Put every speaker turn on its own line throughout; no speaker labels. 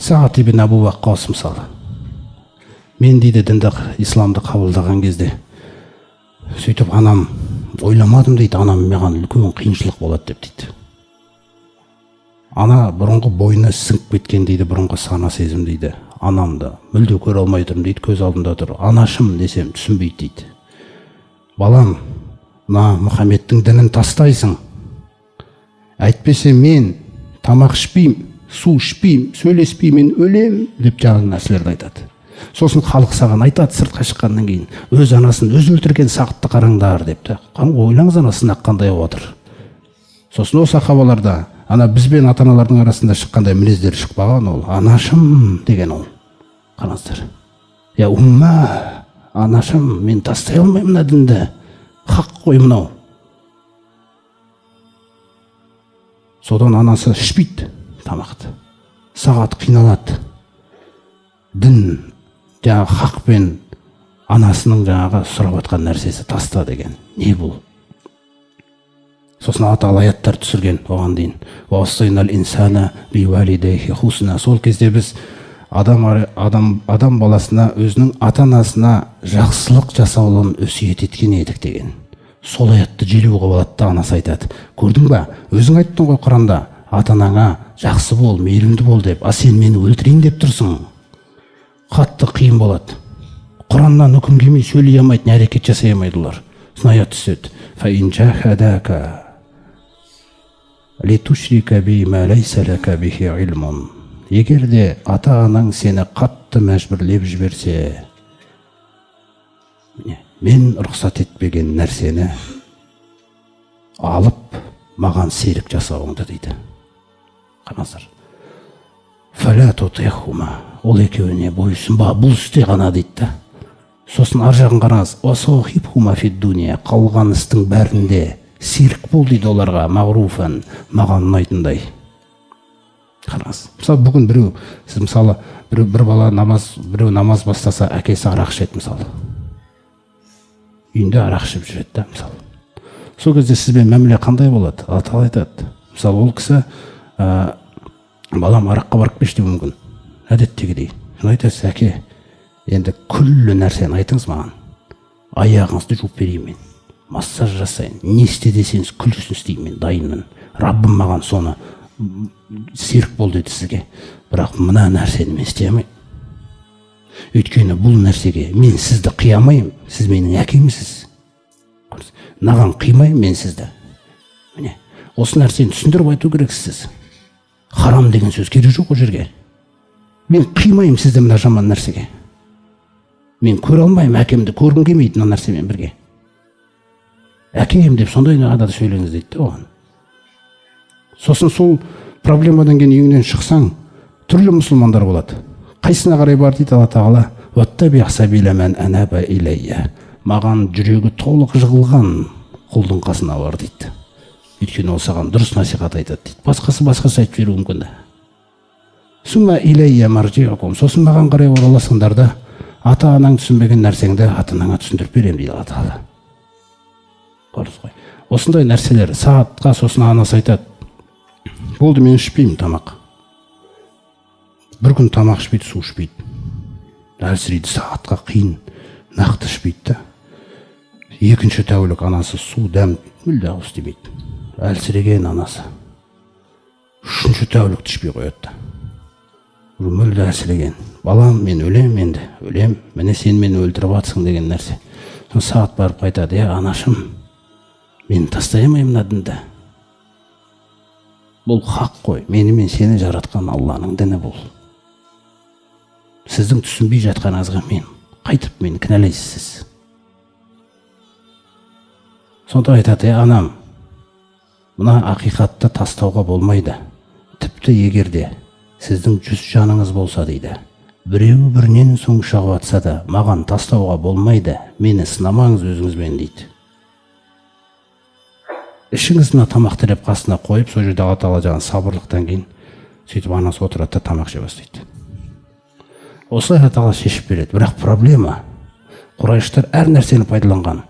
Сағат ибн Абу Ваққас мысалы, мен дейді дінді, исламды қабылдаған кезде сөйтіп анам, ойламадым дейді, анам маған үлкен қиыншылық болады деп дейді. Ана бұрынғы бойына сіңіп кеткен дейді, бұрынғы сана сезім дейді. Анамды мүлде көре алмай тұрмын дейді, көз алдымда тұр. Анашым десем түсінбейді дейді. Балам, мына Мұхаммедтің дінін тастайсың. Әйтпесе мен тамақ ішпеймін, су ішпеймін, сөйлеспеймін, өлем деп жаңағы нәрселерді айтады. Сосын халық саған айтады сыртқа шыққаннан кейін, өз анасын өз өлтірген Сағатты қараңдар депті. Ойлаңыз, ана сынақ қандай отыр. Сосын осы сахабаларда ана бізбен ата-аналардың арасында шыққандай мінездер шықпаған, ол анашым деген ол. Қараңыздар. Я умма, анашым, мен тастай алмаймын мына дінді. Хақ қой мынау. Содан анасы ішпейді тамақты. Сағат қиналады. Дін жаңағы хақ пен анасының жаңағы сұрап жатқан нәрсесі таста деген. Не бұл? Сосын аталы аяттар түсірген оған дейін. Уассайнал инсана биуалидейхи хусна. Сол кезде біз адам баласына, өзінің ата-анасына жақсылық жасауын өсиет еткен едік деген. Сол аятты желеуге болады да анасы айтады. Көрдің ба? Өзің айттың ғой Құранда, ата-анаңа жақсы бол, мейірімді бол деп. А сен мені өлтірейін деп тұрсың. Қатты қиын болады. Құраннан үкім келмей сөйлей алмайды, әрекет жасай алмайды олар. Сосын аят түседі. Фаин жахадака литушрика бима лайса лака бихи илмун. Егер де ата-анаң сені қатты мәжбүрлеп жіберсе, мен рұқсат етпеген нәрсені алып маған серік жасауыңды дейді. Қараңыздар. Фәлә тутихума. Ол екеуіне бойсынба, бұл істе ғана дейді. Сосын ар жағын қараңыз. Уасохибхума фид дуния. Қалған істің бәрінде серік бол дейді оларға, мағруфан, маған ұнайтындай. Қараңыз. Мысалы бүгін біреу, сіз мысалы бір бала біреу намаз бастаса, әкесі арақ ішеді мысалы. Үйінде арақ ішіп жүреді да, мысалы. Сол кезде сізбен мәміле қандай болады? Аталы айтады. Мысалы ол кісі балам араққа барып кешті мүмкін. Әдеттегідей. Соны айтасыз, әке, енді күллі нәрсені айтыңыз маған. Аяғыңызды жуып берейін мен. Массаж жасайын. Не істе десеңіз күллісін істеймін мен, дайынмын. Раббым маған соны серік бол деді сізге. Бірақ мына нәрсені мен істей алмаймын. Өйткені бұл нәрсеге мен сізді қиямайым, сіз менің әкемсіз. Наған қимайым мен сізді. Міне, осы нәрсені түсіндіріп айту керексіз. Харам деген сөз керек жоқ ол жерге. Мен қимайым сізді мына жаман нәрсеге. Мен көре алмайым, әкемді көргім келмейді мына нәрсемен бірге. Әкем деп сондай ғана сөйлеңіз дейді оған. Сосын сол проблемадан кейін үйіңнен шықсаң, түрлі мұсылмандар болады. Қайсына қарай бар дейді Алла Тағала? Ваттаби сабила ман анаба илайя. Маған жүрегі толық жығылған құлдың қасына бар дейді. Өйткені ол саған дұрыс насихат айтады дейді. Басқасы айтып беруі мүмкін. Сумма илайя маржиукум. Сосын маған қарай ораласыңдар да, ата-анаң түсінбеген нәрсеңді ата-анаңа түсіндіріп беремін дейді Алла Тағала. Көрдіңіз ғой. Осындай нәрселер сағатқа сосын анасы айтады. Болды, мен ішпеймін тамақ. Бір күн тамақ ішпейді, су ішпейді. Әлсірейді, сағатқа қиын, нақты ішпейді да. Екінші тәулік анасы су, дәм мүлде ауыз демейді. Әлсіреген анасы. Үшінші тәулікті ішпей қояды. Мүлде әлсіреген. Балам, мен өлем енді, өлем. Міне сен мені өлтіріп атсың деген нәрсе. Сағат барып қайтады. Анашым, мен тастай алмаймын мына дінді. Бұл хақ қой. Мені мен сені жаратқан Алланың діні бұл. Сіздің түсінбей жатқаныңызға мен қайтып мені кінәлайсыз. Сонда айтады, анам, мына ақиқатты тастауға болмайды. Тіпті егерде сіздің 100 жаныңыз болса дейді, біреу бірінен соң шығып атса да, маған тастауға болмайды. Мені сынамаңыз өзіңізбен дейді. Ішіңіз мына тамақты деп қасына қойып, сол жерде Алла Тағала жаңағы сабырлықтан кейін сөйтіп анасы отырады да тамақ жей бастайды. Осылай Алла Тағала шешіп береді. Бірақ проблема, Құрайыштар әр нәрсені пайдаланған.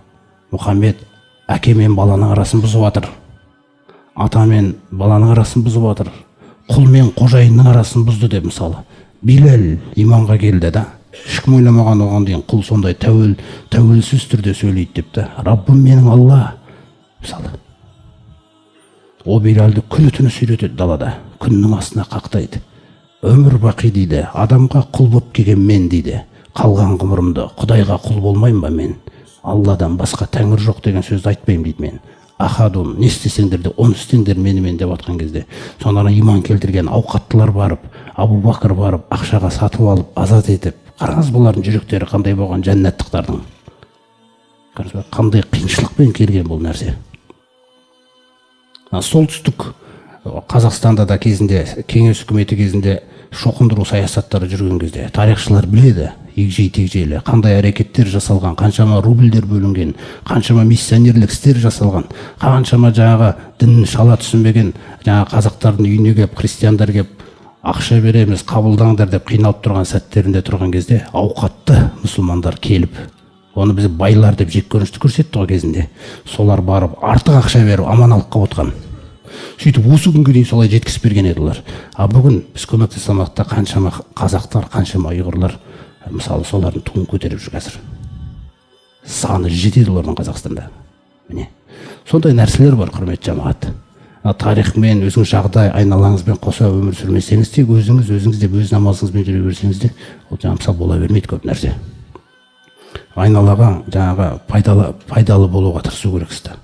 Мұхаммед әке мен баланың арасын бұзып жатыр. Ата мен баланың арасын бұзып жатыр. Құл мен қожайынның арасын бұзды деп мысалы. Билал иманға келді да, ешкім ойламаған оған дейін құл сондай тәуелсіз түрде сөйлейді деп та, Раббым менің Алла, мысалы. О Билалды күні түні сүйретеді далада, күннің астына қақтайды. Өмір бақи дейді, адамға құл болып келген мен дейді, қалған ғұмырымда Құдайға құл болмайым ба мен? Алладан басқа тәңір жоқ деген сөзді айтпаймын дейді мен. Ахадун, не істесеңдер де оны істеңдер менімен деп атқан кезде, сонда иман келтірген ауқаттылар барып, Абу Бакр барып, ақшаға сатып алып, азат етіп, қараңыз бұлардың жүректері қандай болған жәннаттықтардың. Қандай қиыншылықпен келген бұл нәрсе. Солтүстік Қазақстанда да кезінде, кеңес үкіметі кезінде шоқындыру саясаттары жүрген кезде тарихшылар біледі, егжей-тегжейлі қандай әрекеттер жасалған, қаншама рубльдер бөлінген, қаншама миссионерлік істер жасалған, қаншама жаңағы дінін шала түсінбеген жаңағы қазақтардың үйіне келіп, христиандар келіп, ақша береміз, қабылдаңдар деп қиналып тұрған сәттерінде тұрған кезде ауқатты мұсылмандар келіп, оны біз байлар деп жек көрінішті көрсетті ғой кезінде. Солар барып артық ақша беріп аманалыққа отқан. Сөйтіп осы күнге дейін солай жеткізіп берген еді олар. Бүгін біз көмектесе алмақта қаншама қазақтар, қаншама ұйғырлар мысалы солардың туын көтеріп жүр қазір. Саны жетеді олардың Қазақстанда. Міне. Сондай нәрселер бар, құрметті жамағат. Тарихмен, өзіңіз жағдай, айналаңызбен қоса өмір сүрмесеңіз, тек өзіңіз деп өз намазыңызбен жүре берсеңіз де, ол мысалы бола бермейді көп нәрсе. Айналаға жаңағы пайдалы болуға тырысу керексіз.